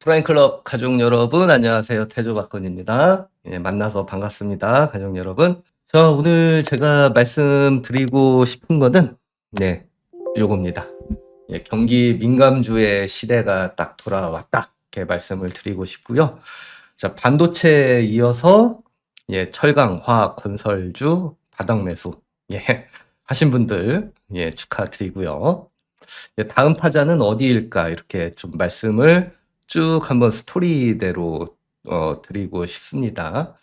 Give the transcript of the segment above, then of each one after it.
프라임클럽 가족 여러분, 안녕하세요. 태조박건입니다. 예, 만나서 반갑습니다. 가족 여러분. 자, 오늘 제가 말씀드리고 싶은 거는, 네, 요겁니다. 예, 경기 민감주의 시대가 딱 돌아왔다. 이렇게 말씀을 드리고 싶고요. 자, 반도체에 이어서, 예, 철강, 화학, 건설주, 바닥 매수, 예, 하신 분들, 예, 축하드리고요. 예, 다음 타자는 어디일까? 이렇게 좀 말씀을 쭉 한번 스토리대로 드리고 싶습니다.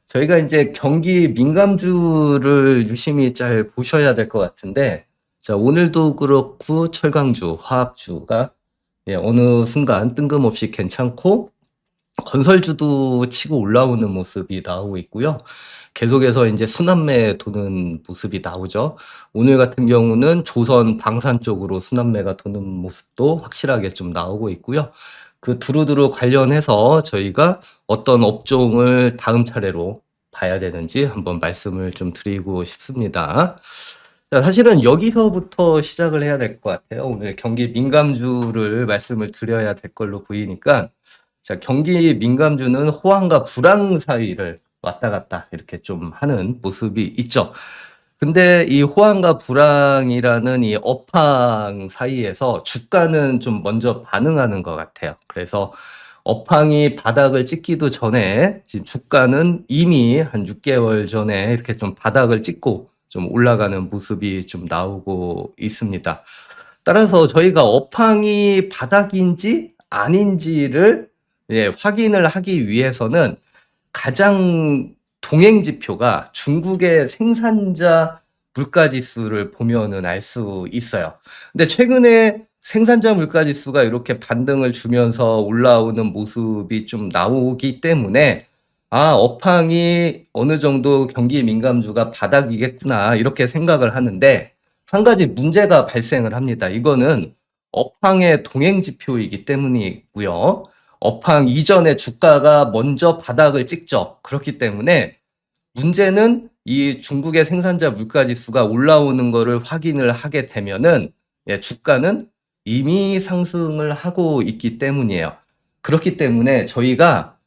저희가 이제 경기 민감주를 유심히 잘 보셔야 될 것 같은데, 자, 오늘도 그렇고 철강주, 화학주가 예, 어느 순간 뜬금없이 괜찮고 건설주도 치고 올라오는 모습이 나오고 있고요. 계속해서 이제 순환매 도는 모습이 나오죠. 오늘 같은 경우는 조선 방산 쪽으로 순환매가 도는 모습도 확실하게 좀 나오고 있고요. 그 두루두루 관련해서 저희가 어떤 업종을 다음 차례로 봐야 되는지 한번 말씀을 좀 드리고 싶습니다. 자, 사실은 여기서부터 시작을 해야 될 것 같아요. 오늘 경기 민감주를 말씀을 드려야 될 걸로 보이니까, 자, 경기 민감주는 호황과 불황 사이를 왔다 갔다 이렇게 좀 하는 모습이 있죠. 근데 이 호황과 불황이라는 이 업황 사이에서 주가는 좀 먼저 반응하는 것 같아요. 그래서 업황이 바닥을 찍기도 전에 지금 주가는 이미 한 6개월 전에 이렇게 좀 바닥을 찍고 좀 올라가는 모습이 좀 나오고 있습니다. 따라서 저희가 업황이 바닥인지 아닌지를 예, 확인을 하기 위해서는 가장 동행 지표가 중국의 생산자 물가지수를 보면은 알 수 있어요. 근데 최근에 생산자 물가지수가 이렇게 반등을 주면서 올라오는 모습이 좀 나오기 때문에 업황이 어느 정도 경기 민감주가 바닥이겠구나 이렇게 생각을 하는데 한 가지 문제가 발생을 합니다. 이거는 업황의 동행 지표이기 때문이고요. 업황 이전에 주가가 먼저 바닥을 찍죠. 그렇기 때문에 문제는 이 중국의 생산자 물가지수가 올라오는 거를 확인을 하게 되면은 예, 주가는 이미 상승을 하고 있기 때문이에요. 그렇기 때문에 저희가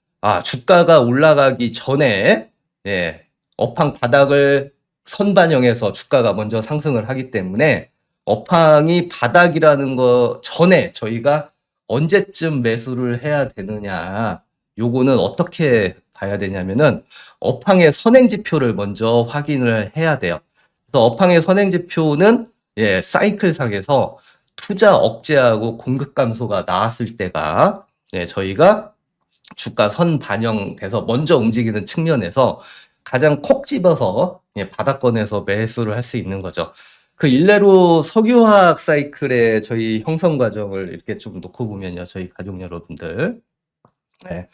주가가 올라가기 전에 예, 업황 바닥을 선반영해서 주가가 먼저 상승을 하기 때문에 업황이 바닥이라는 거 전에 저희가 언제쯤 매수를 해야 되느냐, 요거는 어떻게 봐야 되냐면은 업황의 선행지표를 먼저 확인을 해야 돼요. 그래서 업황의 선행지표는 예, 사이클상에서 투자 억제하고 공급 감소가 나왔을 때가 예, 저희가 주가 선 반영돼서 먼저 움직이는 측면에서 가장 콕 집어서 예, 바닥권에서 매수를 할 수 있는 거죠. 그 일례로 석유화학 사이클의 저희 형성 과정을 이렇게 좀 놓고 보면요, 저희 가족 여러분들. 네.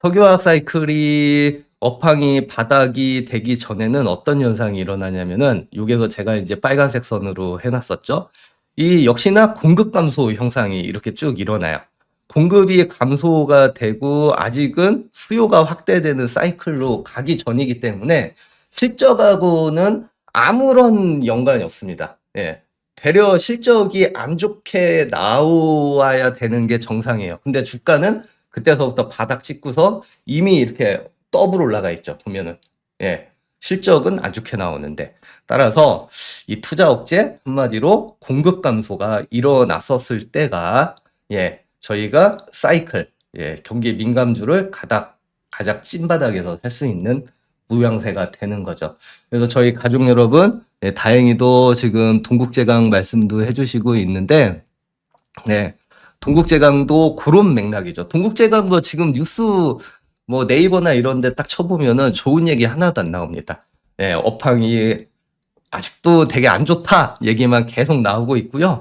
석유화학 사이클이 업황이 바닥이 되기 전에는 어떤 현상이 일어나냐면은 여기서 제가 이제 빨간색 선으로 해놨었죠. 이 역시나 공급 감소 형상이 이렇게 쭉 일어나요. 공급이 감소가 되고 아직은 수요가 확대되는 사이클로 가기 전이기 때문에 실적하고는 아무런 연관이 없습니다. 예. 되려 실적이 안 좋게 나와야 되는 게 정상이에요. 근데 주가는 그때서부터 바닥 찍고서 이미 이렇게 더블 올라가 있죠. 보면은. 예. 실적은 안 좋게 나오는데. 따라서 이 투자 억제 한마디로 공급 감소가 일어났었을 때가 예, 저희가 사이클, 예, 경기 민감주를 가장 찐바닥에서 살 수 있는 모양새가 되는 거죠. 그래서 저희 가족 여러분, 예, 다행히도 지금 동국제강 말씀도 해주시고 있는데, 네, 동국제강도 그런 맥락이죠. 동국제강도 지금 뉴스 뭐 네이버나 이런 데 딱 쳐보면은 좋은 얘기 하나도 안 나옵니다. 예, 업황이 아직도 되게 안 좋다 얘기만 계속 나오고 있고요.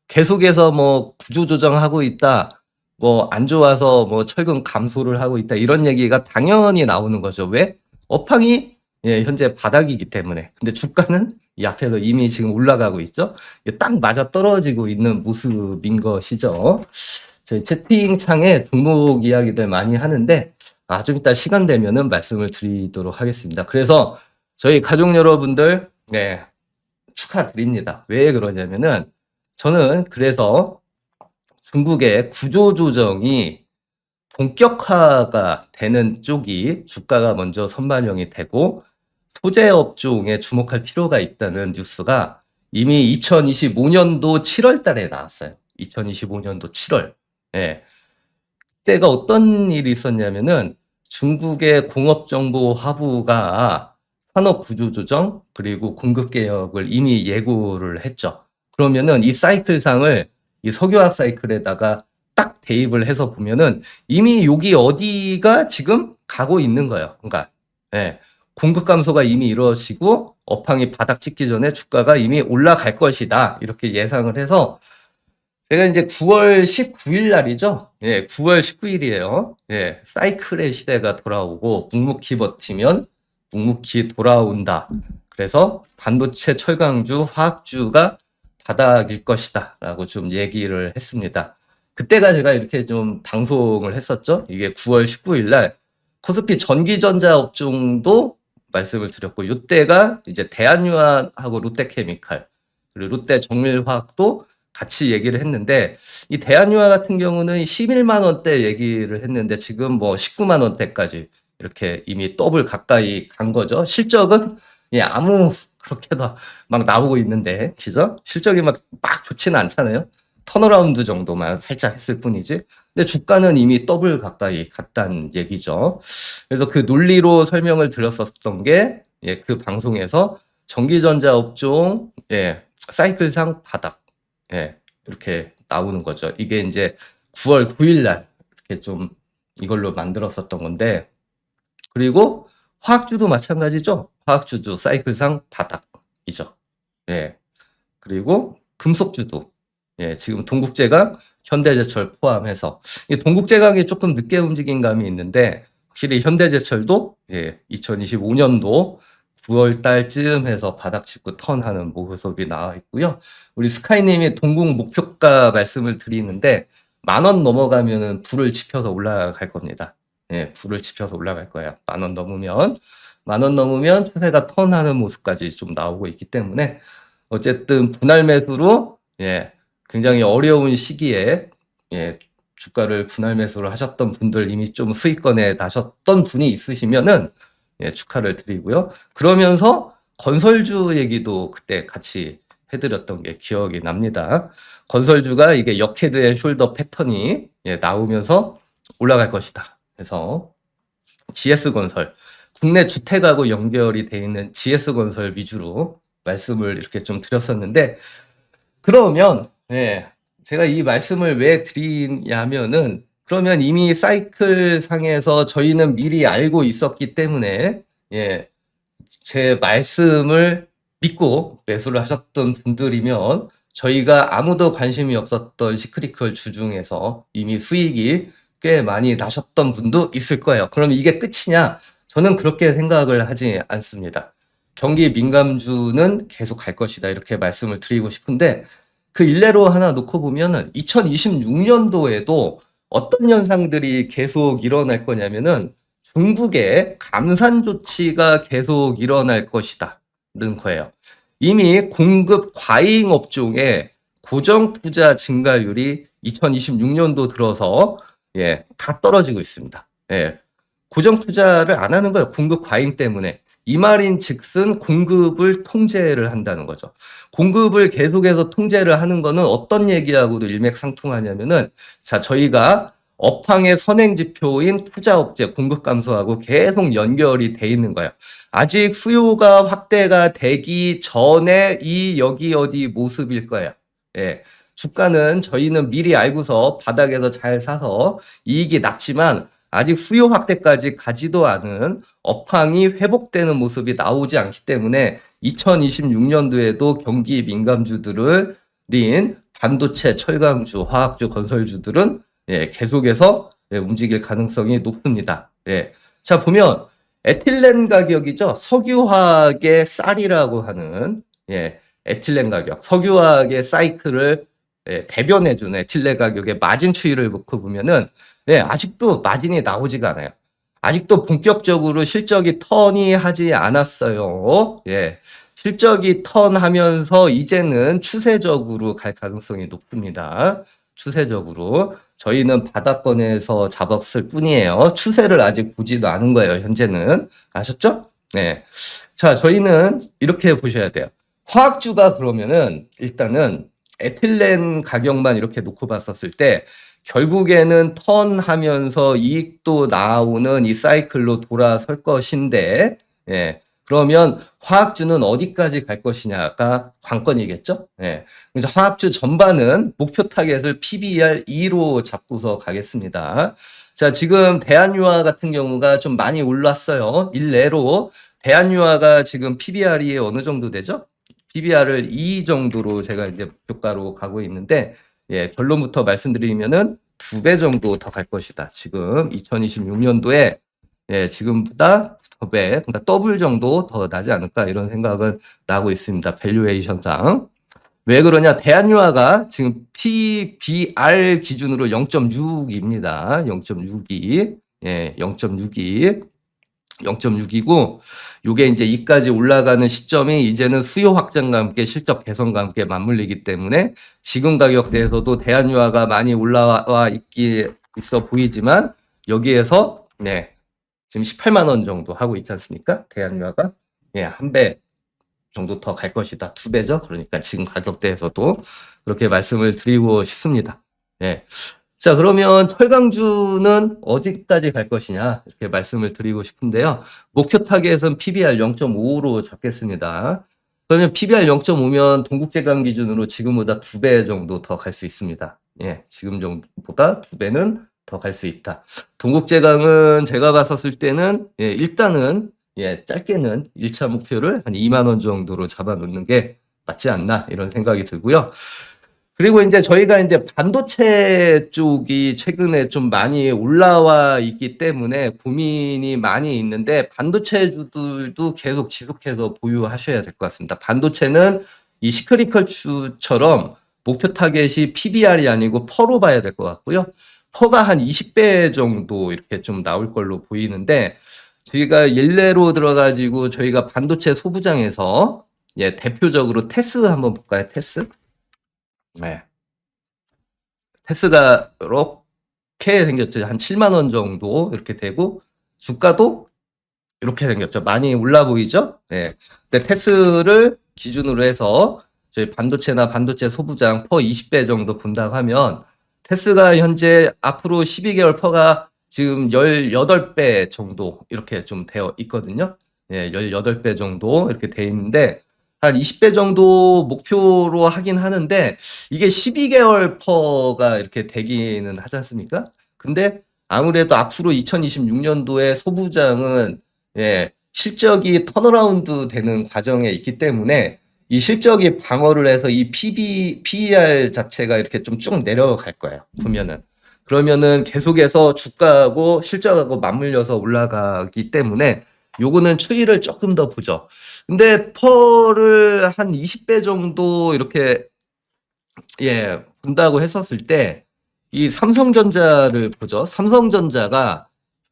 계속해서 뭐 구조조정하고 있다, 뭐 안 좋아서 뭐 철근 감소를 하고 있다 이런 얘기가 당연히 나오는 거죠. 왜? 업황이 예, 현재 바닥이기 때문에. 근데 주가는 이 앞에서 이미 지금 올라가고 있죠. 딱 맞아 떨어지고 있는 모습인 것이죠. 저희 채팅창에 종목 이야기들 많이 하는데 좀 이따 시간 되면은 말씀을 드리도록 하겠습니다. 그래서 저희 가족 여러분들 네, 축하드립니다. 왜 그러냐면은 저는 그래서 중국의 구조조정이 본격화가 되는 쪽이 주가가 먼저 선반영이 되고 소재 업종에 주목할 필요가 있다는 뉴스가 이미 2025년도 7월 달에 나왔어요. 2025년도 7월. 예. 그때가 어떤 일이 있었냐면은 중국의 공업정보화부가 산업 구조조정 그리고 공급 개혁을 이미 예고를 했죠. 그러면은 이 사이클상을 이 석유화학 사이클에다가 딱 대입을 해서 보면은 이미 여기 어디가 지금 가고 있는 거예요. 그러니까 예. 공급 감소가 이미 이루어지고 업황이 바닥 찍기 전에 주가가 이미 올라갈 것이다. 이렇게 예상을 해서 제가 이제 9월 19일 날이죠. 예, 9월 19일이에요. 예, 사이클의 시대가 돌아오고 묵묵히 버티면 묵묵히 돌아온다. 그래서 반도체, 철강주, 화학주가 바닥일 것이다. 라고 좀 얘기를 했습니다. 그때가 제가 이렇게 좀 방송을 했었죠. 이게 9월 19일 날 코스피 전기전자 업종도 말씀을 드렸고, 이때가 이제 대한유한하고 롯데케미칼, 그리고 롯데정밀화학도 같이 얘기를 했는데, 이 대한유화 같은 경우는 11만 원대 얘기를 했는데 지금 뭐 19만 원대까지 이렇게 이미 더블 가까이 간 거죠. 실적은 예, 아무 그렇게도 막 나오고 있는데, 그죠? 실적이 막 좋지는 않잖아요. 턴어라운드 정도만 살짝 했을 뿐이지. 근데 주가는 이미 더블 가까이 갔다는 얘기죠. 그래서 그 논리로 설명을 드렸었던 게, 예, 그 방송에서 전기전자 업종, 예, 사이클상 바닥, 예, 이렇게 나오는 거죠. 이게 이제 9월 9일 날 이렇게 좀 이걸로 만들었었던 건데, 그리고 화학주도 마찬가지죠. 화학주도 사이클상 바닥이죠. 예. 그리고 금속주도, 예, 지금 동국제강, 현대제철 포함해서 이 동국제강이 조금 늦게 움직인 감이 있는데, 확실히 현대제철도 예, 2025년도 9월 달쯤 해서 바닥 짚고 턴하는 모습이 나와 있고요. 우리 스카이님이 동국 목표가 말씀을 드리는데 10,000원 넘어가면은 불을 지펴서 올라갈 겁니다. 예, 불을 지펴서 올라갈 거예요. 10,000원 넘으면 10,000원 넘으면 추세가 턴하는 모습까지 좀 나오고 있기 때문에 어쨌든 분할 매수로 예, 굉장히 어려운 시기에 예, 주가를 분할 매수를 하셨던 분들, 이미 좀 수익권에 나셨던 분이 있으시면은 예, 축하를 드리고요. 그러면서 건설주 얘기도 그때 같이 해드렸던 게 기억이 납니다. 건설주가 이게 역헤드 앤 숄더 패턴이 예, 나오면서 올라갈 것이다. 그래서 GS건설, 국내 주택하고 연결이 돼 있는 GS건설 위주로 말씀을 이렇게 좀 드렸었는데, 그러면 예, 제가 이 말씀을 왜 드리냐면은, 그러면 이미 사이클 상에서 저희는 미리 알고 있었기 때문에 예, 제 말씀을 믿고 매수를 하셨던 분들이면 저희가 아무도 관심이 없었던 시크릿컬 주중에서 이미 수익이 꽤 많이 나셨던 분도 있을 거예요. 그럼 이게 끝이냐? 저는 그렇게 생각을 하지 않습니다. 경기 민감주는 계속 갈 것이다, 이렇게 말씀을 드리고 싶은데, 그 일례로 하나 놓고 보면은 2026년도에도 어떤 현상들이 계속 일어날 거냐면은 중국의 감산 조치가 계속 일어날 것이다는 거예요. 이미 공급 과잉 업종의 고정 투자 증가율이 2026년도 들어서 예, 다 떨어지고 있습니다. 예. 고정 투자를 안 하는 거예요. 공급 과잉 때문에. 이 말인 즉슨 공급을 통제를 한다는 거죠. 공급을 계속해서 통제를 하는 거는 어떤 얘기하고도 일맥상통하냐면은, 자, 저희가 업황의 선행지표인 투자 억제, 공급 감소하고 계속 연결이 돼 있는 거예요. 아직 수요가 확대가 되기 전에 이 여기 어디 모습일 거예요. 예. 주가는 저희는 미리 알고서 바닥에서 잘 사서 이익이 났지만 아직 수요 확대까지 가지도 않은 업황이 회복되는 모습이 나오지 않기 때문에 2026년도에도 경기 민감주들을 린 반도체, 철강주, 화학주, 건설주들은 예, 계속해서 예, 움직일 가능성이 높습니다. 예. 자, 보면 에틸렌 가격이죠. 석유화학의 쌀이라고 하는 예, 에틸렌 가격, 석유화학의 사이클을 예, 대변해주는 에틸렌 가격의 마진 추이를 놓고 보면은 예, 아직도 마진이 나오지가 않아요. 아직도 본격적으로 실적이 턴이 하지 않았어요. 예. 실적이 턴하면서 이제는 추세적으로 갈 가능성이 높습니다. 추세적으로. 저희는 바닥권에서 잡았을 뿐이에요. 추세를 아직 보지도 않은 거예요, 현재는. 아셨죠? 네. 자, 저희는 이렇게 보셔야 돼요. 화학주가 그러면은 일단은 에틸렌 가격만 이렇게 놓고 봤었을 때 결국에는 턴하면서 이익도 나오는 이 사이클로 돌아설 것인데, 예. 그러면 화학주는 어디까지 갈 것이냐가 관건이겠죠? 예. 그래서 화학주 전반은 목표 타겟을 PBR 2로 잡고서 가겠습니다. 자, 지금 대한유화 같은 경우가 좀 많이 올랐어요. 일례로 대한유화가 지금 PBR이 어느 정도 되죠? PBR을 2 정도로 제가 이제 목표가로 가고 있는데, 예, 결론부터 말씀드리면은 2배 정도 더 갈 것이다. 지금 2026년도에 예, 지금보다 2배, 그러니까 더블 정도 더 나지 않을까 이런 생각은 나고 있습니다. 밸류에이션상. 왜 그러냐? 대한유화가 지금 PBR 기준으로 0.6입니다. 0.62. 예, 0.62. 0.6이고 요게 이제 이까지 올라가는 시점이 이제는 수요 확장과 함께 실적 개선과 함께 맞물리기 때문에 지금 가격대에서도 대한유화가 많이 올라와 있어 보이지만 여기에서 네, 지금 18만 원 정도 하고 있지 않습니까? 대한유화가 예, 한 배 정도 더 갈 것이다. 2배죠. 그러니까 지금 가격대에서도 그렇게 말씀을 드리고 싶습니다. 예. 자, 그러면 철강주는 어디까지 갈 것이냐 이렇게 말씀을 드리고 싶은데요. 목표 타겟은 PBR 0.5로 잡겠습니다. 그러면 PBR 0.5면 동국제강 기준으로 지금보다 2배 정도 더 갈 수 있습니다. 예, 지금 정도보다 2배는 더 갈 수 있다. 동국제강은 제가 봤었을 때는 예, 일단은 예, 짧게는 1차 목표를 한 2만 원 정도로 잡아놓는 게 맞지 않나 이런 생각이 들고요. 그리고 이제 저희가 이제 반도체 쪽이 최근에 좀 많이 올라와 있기 때문에 고민이 많이 있는데 반도체주들도 계속 지속해서 보유하셔야 될 것 같습니다. 반도체는 이 시크리컬주처럼 목표 타겟이 PBR이 아니고 퍼로 봐야 될 것 같고요. 퍼가 한 20배 정도 이렇게 좀 나올 걸로 보이는데 저희가 일례로 들어가지고 저희가 반도체 소부장에서 예, 대표적으로 테스 한번 볼까요? 테스? 네. 테스가 이렇게 생겼죠. 한 7만 원 정도 이렇게 되고 주가도 이렇게 생겼죠. 많이 올라 보이죠? 네. 근데 테스를 기준으로 해서 저희 반도체나 반도체 소부장 퍼 20배 정도 본다고 하면 테스가 현재 앞으로 12개월 퍼가 지금 18배 정도 이렇게 좀 되어 있거든요. 예, 18배 정도 이렇게 돼 있는데 한 20배 정도 목표로 하긴 하는데 이게 12개월 퍼가 이렇게 되기는 하지 않습니까? 근데 아무래도 앞으로 2026년도에 소부장은 예, 실적이 턴어라운드 되는 과정에 있기 때문에 이 실적이 방어를 해서 이 PER 자체가 이렇게 좀 쭉 내려갈 거예요. 보면은. 그러면은 계속해서 주가하고 실적하고 맞물려서 올라가기 때문에 요거는 추이를 조금 더 보죠. 근데 펄을 한 20배 정도 이렇게 예, 본다고 했었을 때 이 삼성전자를 보죠. 삼성전자가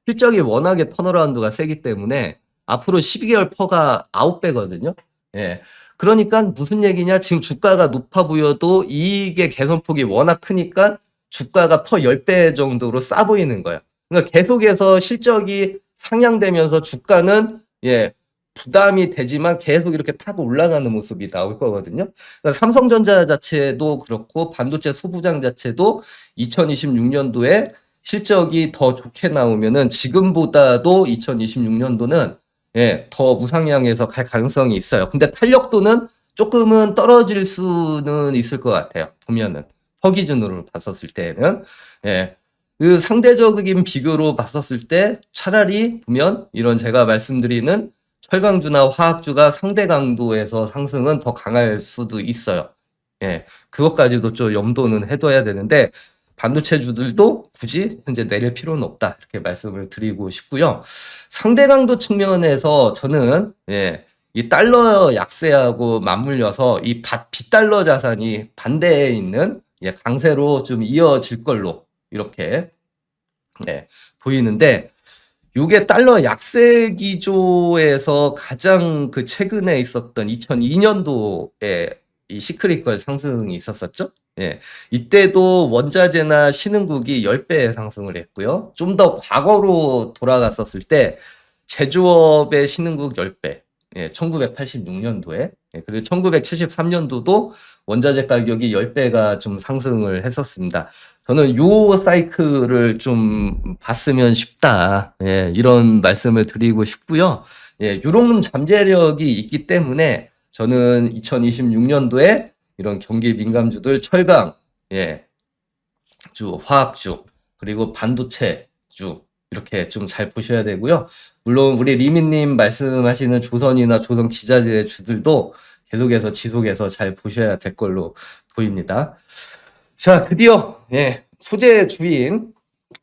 실적이 워낙에 턴어라운드가 세기 때문에 앞으로 12개월 퍼가 9배거든요. 예. 그러니까 무슨 얘기냐? 지금 주가가 높아 보여도 이익의 개선폭이 워낙 크니까 주가가 퍼 10배 정도로 싸 보이는 거예요. 그러니까 계속해서 실적이 상향되면서 주가는 예, 부담이 되지만 계속 이렇게 타고 올라가는 모습이 나올 거거든요. 그러니까 삼성전자 자체도 그렇고 반도체 소부장 자체도 2026년도에 실적이 더 좋게 나오면은 지금보다도 2026년도는 예, 더 우상향해서 갈 가능성이 있어요. 근데 탄력도는 조금은 떨어질 수는 있을 것 같아요. 보면은 퍼 기준으로 봤었을 때는 예. 그 상대적인 비교로 봤었을 때 차라리 보면 이런 제가 말씀드리는 철강주나 화학주가 상대 강도에서 상승은 더 강할 수도 있어요. 예, 그것까지도 좀 염두는 해둬야 되는데 반도체주들도 굳이 현재 내릴 필요는 없다 이렇게 말씀을 드리고 싶고요. 상대 강도 측면에서 저는 예, 이 달러 약세하고 맞물려서 이 비달러 자산이 반대에 있는 예, 강세로 좀 이어질 걸로 이렇게 네, 보이는데 요게 달러 약세 기조에서 가장 그 최근에 있었던 2002년도에 이 시크릿걸 상승이 있었었죠. 예. 이때도 원자재나 신흥국이 10배 상승을 했고요. 좀 더 과거로 돌아갔었을 때 제조업의 신흥국 10배. 예, 1986년도에. 예, 그리고 1973년도도 원자재 가격이 10배가 좀 상승을 했었습니다. 저는 요 사이클을 좀 봤으면 싶다. 예, 이런 말씀을 드리고 싶고요. 예, 요런 잠재력이 있기 때문에 저는 2026년도에 이런 경기 민감주들 철강, 예, 주, 화학주, 그리고 반도체주 이렇게 좀 잘 보셔야 되고요. 물론 우리 리미님 말씀하시는 조선이나 조선 기자재 주들도 계속해서 지속해서 잘 보셔야 될 걸로 보입니다. 자, 드디어 예, 소재 주인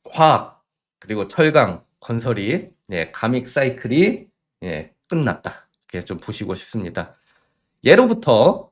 화학 그리고 철강, 건설이 예, 가믹 사이클이 예, 끝났다. 이렇게 좀 보시고 싶습니다. 예로부터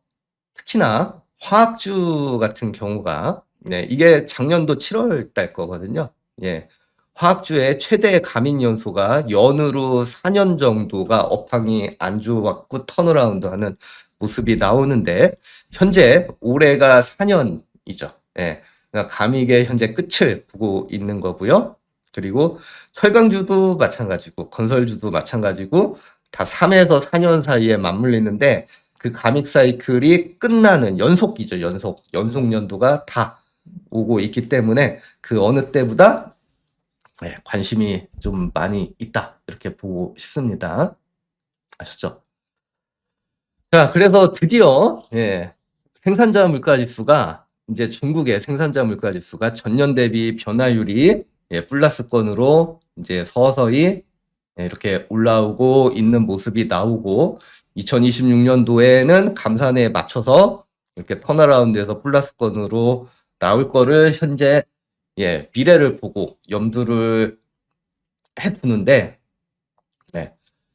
특히나 화학주 같은 경우가 네, 이게 작년도 7월 달 거거든요. 예. 화학주의 최대 감인 연소가 연으로 4년 정도가 업황이 안 좋았고 턴어라운드 하는 모습이 나오는데 현재 올해가 4년이죠. 예. 그러니까 감익의 현재 끝을 보고 있는 거고요. 그리고 철강주도 마찬가지고 건설주도 마찬가지고 다 3에서 4년 사이에 맞물리는데 그 가믹 사이클이 끝나는 연속기죠. 연속 연도가 다 오고 있기 때문에 그 어느 때보다 네, 관심이 좀 많이 있다. 이렇게 보고 싶습니다. 아셨죠? 자, 그래서 드디어 예, 생산자 물가 지수가 이제 중국의 생산자 물가 지수가 전년 대비 변화율이 예, 플러스권으로 이제 서서히 예, 이렇게 올라오고 있는 모습이 나오고 2026년도에는 감산에 맞춰서 이렇게 턴어라운드에서 플러스권으로 나올 거를 현재 예, 미래를 보고 염두를 해두는데 네,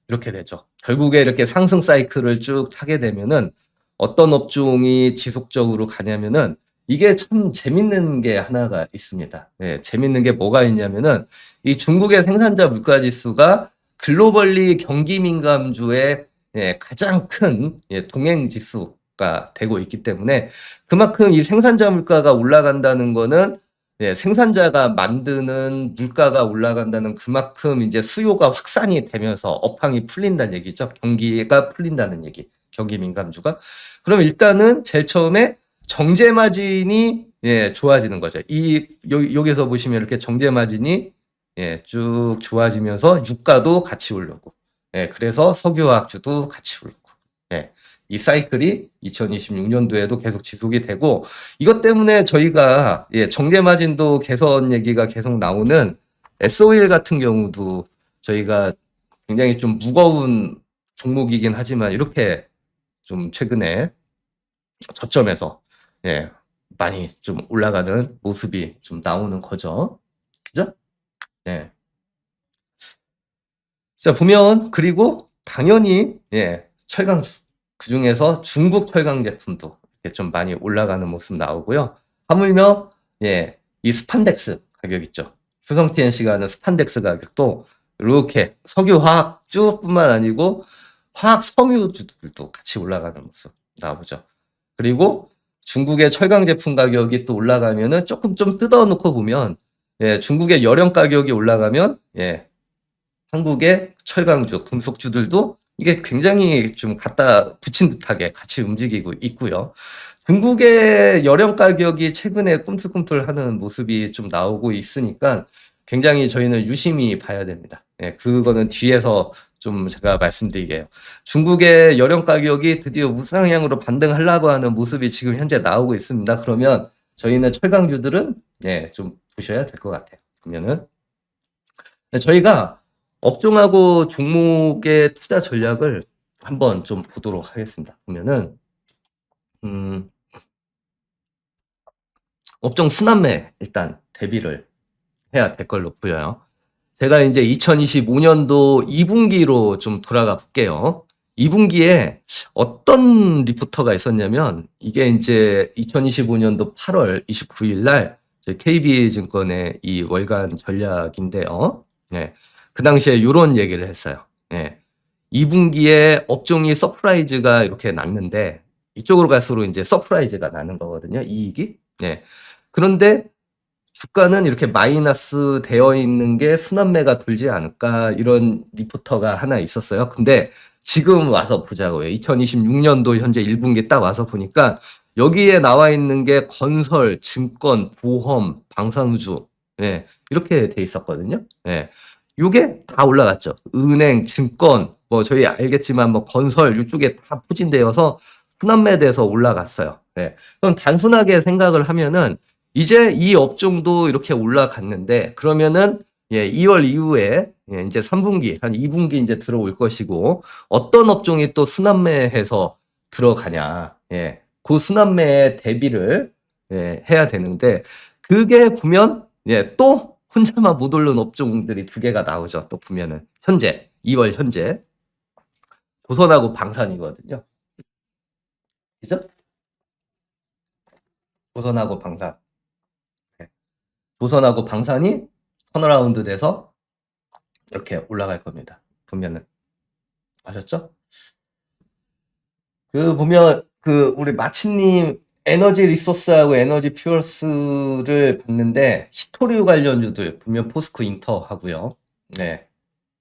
이렇게 되죠. 결국에 이렇게 상승 사이클을 쭉 타게 되면은 어떤 업종이 지속적으로 가냐면은 이게 참 재밌는 게 하나가 있습니다. 네, 재밌는 게 뭐가 있냐면은 이 중국의 생산자 물가 지수가 글로벌리 경기 민감주의 예, 가장 큰 예, 동행 지수가 되고 있기 때문에 그만큼 이 생산자 물가가 올라간다는 거는 예, 생산자가 만드는 물가가 올라간다는 그만큼 이제 수요가 확산이 되면서 업황이 풀린다는 얘기죠. 경기가 풀린다는 얘기. 경기 민감주가. 그럼 일단은 제일 처음에 정제 마진이 예, 좋아지는 거죠. 여기서 보시면 이렇게 정제 마진이 예, 쭉 좋아지면서 유가도 같이 오르고. 예, 그래서 석유화학주도 같이 오르고. 예. 이 사이클이 2026년도에도 계속 지속이 되고 이것 때문에 저희가 예, 정제 마진도 개선 얘기가 계속 나오는 S-오일 같은 경우도 저희가 굉장히 좀 무거운 종목이긴 하지만 이렇게 좀 최근에 저점에서 예, 많이 좀 올라가는 모습이 좀 나오는 거죠. 그죠? 네. 자, 보면 그리고 당연히 예, 철강주 그중에서 중국 철강 제품도 이렇게 좀 많이 올라가는 모습 나오고요. 하물며 예, 이 스판덱스 가격 있죠. 효성 TNC가 하는 스판덱스 가격도 이렇게 석유화학주뿐만 아니고 화학 섬유주들도 같이 올라가는 모습 나오죠. 그리고 중국의 철강 제품 가격이 또 올라가면은 조금 좀 뜯어놓고 보면 예, 중국의 열연 가격이 올라가면 예, 한국의 철강주, 금속주들도 이게 굉장히 좀 갖다 붙인 듯하게 같이 움직이고 있고요. 중국의 열연 가격이 최근에 꿈틀꿈틀하는 모습이 좀 나오고 있으니까 굉장히 저희는 유심히 봐야 됩니다. 예, 그거는 뒤에서 좀 제가 말씀드리게요. 중국의 열연 가격이 드디어 우상향으로 반등하려고 하는 모습이 지금 현재 나오고 있습니다. 그러면 저희는 철강주들은 예, 좀 보셔야 될 것 같아요. 그러면은 저희가 업종하고 종목의 투자 전략을 한번 좀 보도록 하겠습니다. 보면은 음, 업종 순환매 일단 대비를 해야 될 걸로 보여요. 제가 이제 2025년도 2분기로 좀 돌아가 볼게요. 2분기에 어떤 리포터가 있었냐면 이게 이제 2025년도 8월 29일 날 KB증권의 이 월간 전략인데요. 네. 그 당시에 요런 얘기를 했어요. 예. 2분기에 업종이 서프라이즈가 이렇게 났는데 이쪽으로 갈수록 이제 서프라이즈가 나는 거거든요, 이익이. 네. 그런데 주가는 이렇게 마이너스 되어 있는 게 순환매가 돌지 않을까 이런 리포터가 하나 있었어요. 근데 지금 와서 보자고요. 2026년도 현재 1분기 딱 와서 보니까 여기에 나와 있는 게 건설, 증권, 보험, 방산우주, 예, 이렇게 돼 있었거든요. 예. 요게 다 올라갔죠. 은행, 증권, 뭐 저희 알겠지만 뭐 건설 이쪽에 다 포진되어서 순환매돼서 올라갔어요. 예. 그럼 단순하게 생각을 하면은 이제 이 업종도 이렇게 올라갔는데 그러면은 예, 2월 이후에 예, 이제 3분기 한 2분기 이제 들어올 것이고 어떤 업종이 또 순환매해서 들어가냐. 예. 그 순환매에 대비를 예, 해야 되는데 그게 보면 예, 또 혼자만 못 오른 업종들이 두 개가 나오죠. 또 보면은 현재 2월 현재 조선하고 방산이거든요. 그죠? 조선하고 방산. 네. 조선하고 방산이 턴어라운드 돼서 이렇게 올라갈 겁니다. 보면은 아셨죠? 그 보면 그 우리 마치님 에너지 리소스하고 에너지 퓨어스를 봤는데 히토류 관련주들 보면 포스코 인터 하고요. 네.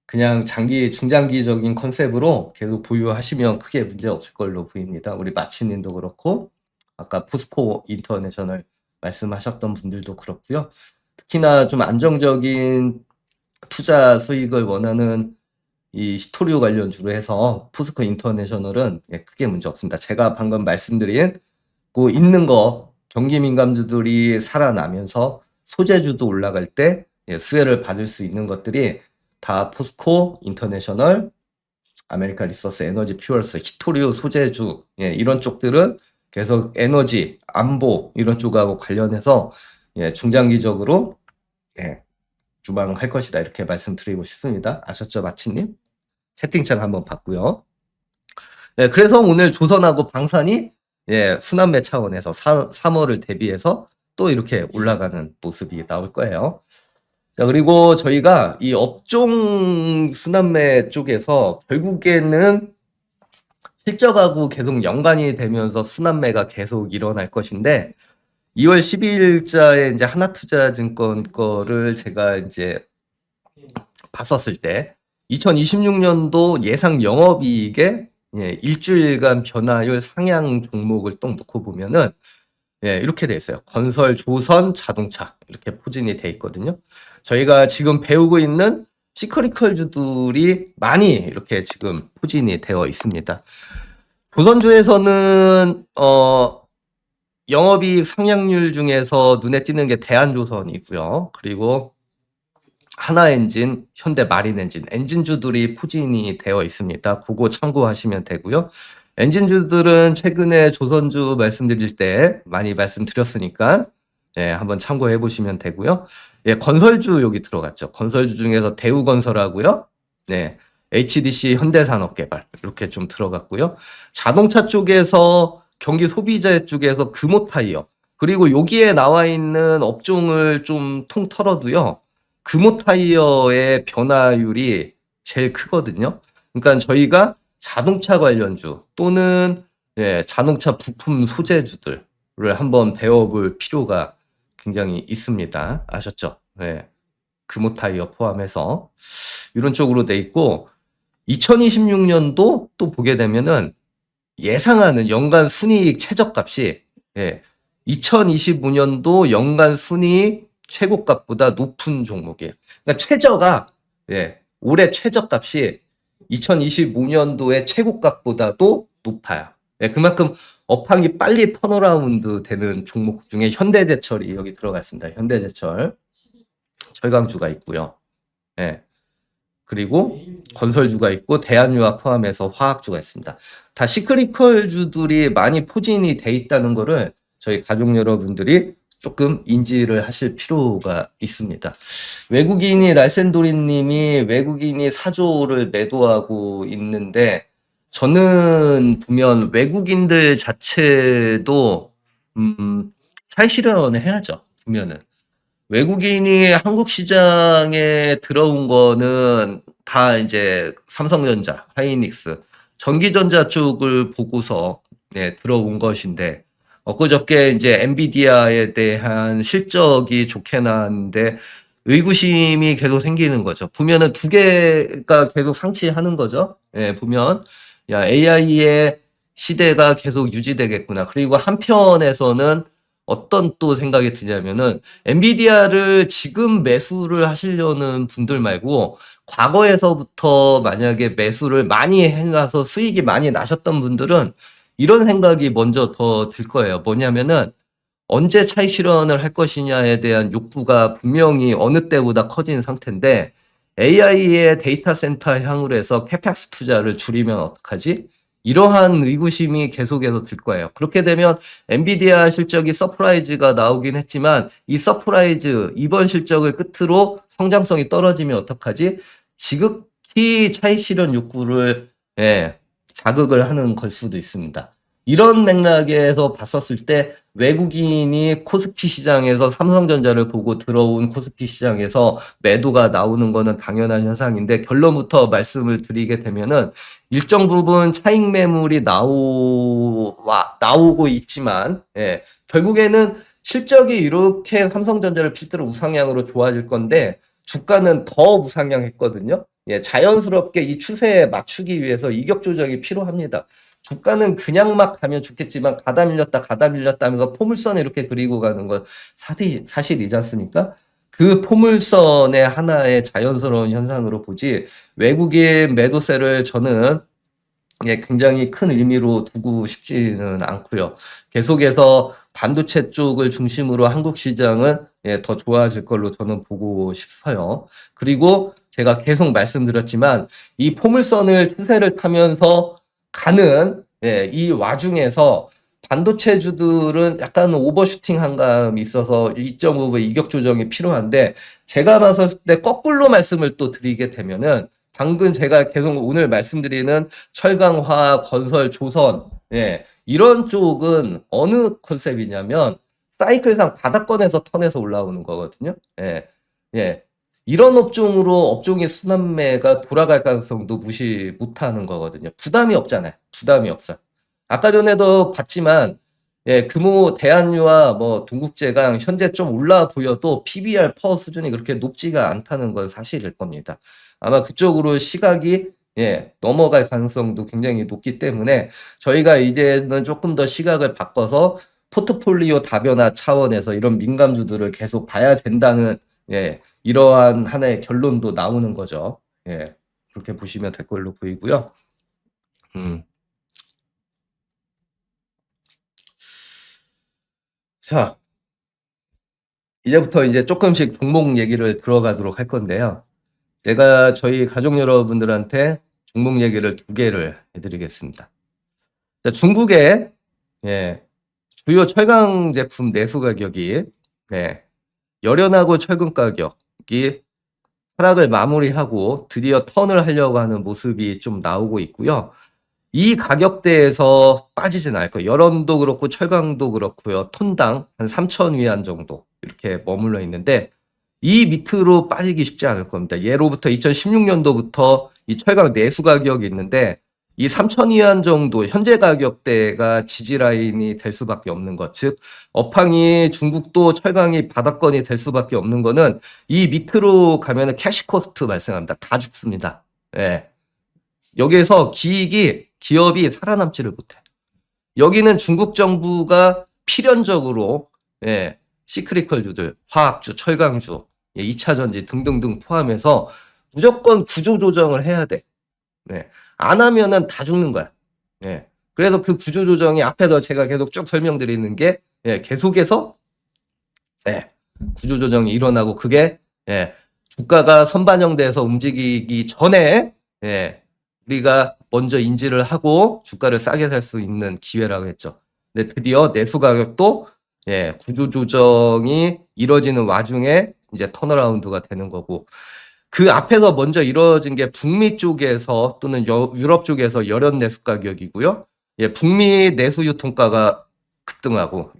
그냥 중장기적인 컨셉으로 계속 보유하시면 크게 문제 없을 걸로 보입니다. 우리 마치님도 그렇고 아까 포스코 인터내셔널 말씀하셨던 분들도 그렇고요. 특히나 좀 안정적인 투자 수익을 원하는 이 히토류 관련주로 해서 포스코 인터내셔널은 예, 크게 문제 없습니다. 제가 방금 말씀드린 그 있는 거 경기 민감주들이 살아나면서 소재주도 올라갈 때 예, 수혜를 받을 수 있는 것들이 다 포스코 인터내셔널, 아메리칸 리소스, 에너지 퓨얼스, 히토류 소재주 예, 이런 쪽들은 계속 에너지, 안보 이런 쪽하고 관련해서 예, 중장기적으로 예, 주방할 것이다 이렇게 말씀드리고 싶습니다. 아셨죠, 마치님? 채팅창 한번 봤고요. 예, 그래서 오늘 조선하고 방산이 예, 순환매 차원에서 3월을 대비해서 또 이렇게 올라가는 모습이 나올 거예요. 자, 그리고 저희가 이 업종 순환매 쪽에서 결국에는 실적하고 계속 연관이 되면서 순환매가 계속 일어날 것인데 2월 12일자에 이제 하나투자증권 거를 제가 이제 봤었을 때 2026년도 예상 영업이익에 예, 일주일간 변화율 상향 종목을 또 놓고 보면은 예, 이렇게 돼 있어요. 건설, 조선, 자동차 이렇게 포진이 돼 있거든요. 저희가 지금 배우고 있는 시크리컬주들이 많이 이렇게 지금 포진이 되어 있습니다. 조선주에서는 영업이익 상향률 중에서 눈에 띄는 게 대한조선이고요. 그리고 하나엔진, 현대마린엔진, 엔진주들이 포진이 되어 있습니다. 그거 참고하시면 되고요. 엔진주들은 최근에 조선주 말씀드릴 때 많이 말씀드렸으니까 예, 한번 참고해 보시면 되고요. 예, 건설주 여기 들어갔죠. 건설주 중에서 대우건설하고요. 네, HDC 현대산업개발 이렇게 좀 들어갔고요. 자동차 쪽에서 경기 소비자 쪽에서 금호타이어 그리고 여기에 나와 있는 업종을 좀 통 털어도요. 금호타이어의 변화율이 제일 크거든요. 그러니까 저희가 자동차 관련주 또는 예, 자동차 부품 소재주들을 한번 배워볼 필요가 굉장히 있습니다. 아셨죠? 예, 금호타이어 포함해서 이런 쪽으로 돼 있고 2026년도 또 보게 되면은 예상하는 연간 순이익 최저값이 예, 2025년도 연간 순이익 최고값보다 높은 종목이에요. 그러니까 최저가 예, 올해 최저값이 2025년도의 최고값보다도 높아요. 예, 그만큼 업황이 빨리 턴어라운드 되는 종목 중에 현대제철이 여기 들어가 있습니다. 현대제철 철강주가 있고요. 예. 그리고 건설주가 있고 대한유화 포함해서 화학주가 있습니다. 다 시크리컬주들이 많이 포진이 돼 있다는 거를 저희 가족 여러분들이 조금 인지를 하실 필요가 있습니다. 외국인이 날쌘도리님이 외국인이 4조를 매도하고 있는데 저는 보면 외국인들 자체도 차익 실현을 해야죠. 보면은. 외국인이 한국 시장에 들어온 거는 다 이제 삼성전자, 하이닉스, 전기전자 쪽을 보고서 들어온 것인데, 엊그저께 이제 엔비디아에 대한 실적이 좋게 나왔는데 의구심이 계속 생기는 거죠. 보면은 두 개가 계속 상치하는 거죠. 보면 야, AI의 시대가 계속 유지되겠구나. 그리고 한편에서는 어떤 또 생각이 드냐면은 엔비디아를 지금 매수를 하시려는 분들 말고 과거에서부터 만약에 매수를 많이 해놔서 수익이 많이 나셨던 분들은 이런 생각이 먼저 더 들 거예요. 뭐냐면은 언제 차익 실현을 할 것이냐에 대한 욕구가 분명히 어느 때보다 커진 상태인데 AI의 데이터 센터 향으로 해서 캐펙스 투자를 줄이면 어떡하지? 이러한 의구심이 계속해서 들 거예요. 그렇게 되면 엔비디아 실적이 서프라이즈가 나오긴 했지만 이 서프라이즈 이번 실적을 끝으로 성장성이 떨어지면 어떡하지? 지극히 차익 실현 욕구를 자극을 하는 걸 수도 있습니다. 이런 맥락에서 봤었을 때 외국인이 코스피 시장에서 삼성전자를 보고 들어온 코스피 시장에서 매도가 나오는 거는 당연한 현상인데 결론부터 말씀을 드리게 되면은 일정 부분 차익 매물이 나오고 있지만 결국에는 실적이 이렇게 삼성전자를 필두로 우상향으로 좋아질 건데 주가는 더 우상향했거든요. 자연스럽게 이 추세에 맞추기 위해서 이격 조정이 필요합니다. 주가는 그냥 막 가면 좋겠지만 가다 밀렸다 하면서 포물선을 이렇게 그리고 가는 건 사실이지 않습니까? 그 포물선의 하나의 자연스러운 현상으로 보지 외국인 매도세를 저는 굉장히 큰 의미로 두고 싶지는 않고요. 계속해서 반도체 쪽을 중심으로 한국 시장은 더 좋아질 걸로 저는 보고 싶어요. 그리고 제가 계속 말씀드렸지만 이 포물선을 추세를 타면서 가는 이 와중에서 반도체주들은 약간 오버슈팅한 감이 있어서 2.5배 이격 조정이 필요한데 제가 봤을 때 거꾸로 말씀을 또 드리게 되면은 방금 제가 계속 오늘 말씀드리는 철강화, 건설, 조선 이런 쪽은 어느 컨셉이냐면 사이클상 바닥권에서 턴에서 올라오는 거거든요. 이런 업종의 순환매가 돌아갈 가능성도 무시 못하는 거거든요. 부담이 없잖아요. 부담이 없어요. 아까 전에도 봤지만 금호 대한유와 뭐 동국제강 현재 좀 올라 보여도 PBR 퍼 수준이 그렇게 높지가 않다는 건 사실일 겁니다. 아마 그쪽으로 시각이 넘어갈 가능성도 굉장히 높기 때문에 저희가 이제는 조금 더 시각을 바꿔서 포트폴리오 다변화 차원에서 이런 민감주들을 계속 봐야 된다는 이러한 하나의 결론도 나오는 거죠. 그렇게 보시면 될 걸로 보이고요. 자, 이제부터 이제 조금씩 종목 얘기를 들어가도록 할 건데요. 제가 저희 가족 여러분들한테 종목 얘기를 2개를 해드리겠습니다. 자, 중국의 주요 철강 제품 내수 가격이 열연하고 철근 가격이 하락을 마무리하고 드디어 턴을 하려고 하는 모습이 좀 나오고 있고요. 이 가격대에서 빠지진 않을 거예요. 열원도 그렇고 철강도 그렇고요. 톤당 한 3,000위안 정도 이렇게 머물러 있는데 이 밑으로 빠지기 쉽지 않을 겁니다. 예로부터 2016년도부터 이 철강 내수 가격이 있는데 이 3,000위안 정도 현재 가격대가 지지라인이 될 수밖에 없는 것. 즉 업황이 중국도 철강이 바닥권이 될 수밖에 없는 거는 이 밑으로 가면은 캐시 코스트 발생합니다. 다 죽습니다. 여기에서 기업이 살아남지를 못해. 여기는 중국 정부가 필연적으로 시크리컬주들, 화학주, 철강주, 2차 전지 등등등 포함해서 무조건 구조조정을 해야 돼. 안 하면은 다 죽는 거야. 그래서 그 구조조정이 앞에서 제가 계속 쭉 설명드리는 게 계속해서 구조조정이 일어나고 그게 주가가 선반영돼서 움직이기 전에 우리가 먼저 인지를 하고 주가를 싸게 살 수 있는 기회라고 했죠. 근데 드디어 내수 가격도 구조조정이 이뤄지는 와중에 이제 턴어라운드가 되는 거고 그 앞에서 먼저 이루어진 게 북미 쪽에서 또는 유럽 쪽에서 열연 내수 가격이고요. 북미 내수 유통가가 급등하고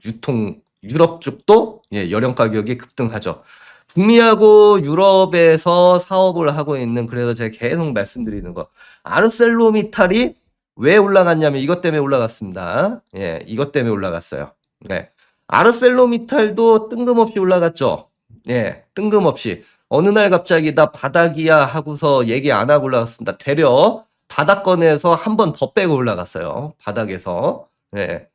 유럽 쪽도 열연 가격이 급등하죠. 북미하고 유럽에서 사업을 하고 있는 그래서 제가 계속 말씀드리는 거 아르셀로미탈이 왜 올라갔냐면 이것 때문에 올라갔습니다. 예, 이것 때문에 올라갔어요. 네. 아르셀로미탈도 뜬금없이 올라갔죠. 예, 뜬금없이. 어느 날 갑자기 나 바닥이야 하고서 얘기 안 하고 올라갔습니다. 되려 바닥권에서 한 번 더 빼고 올라갔어요. 바닥에서. 예.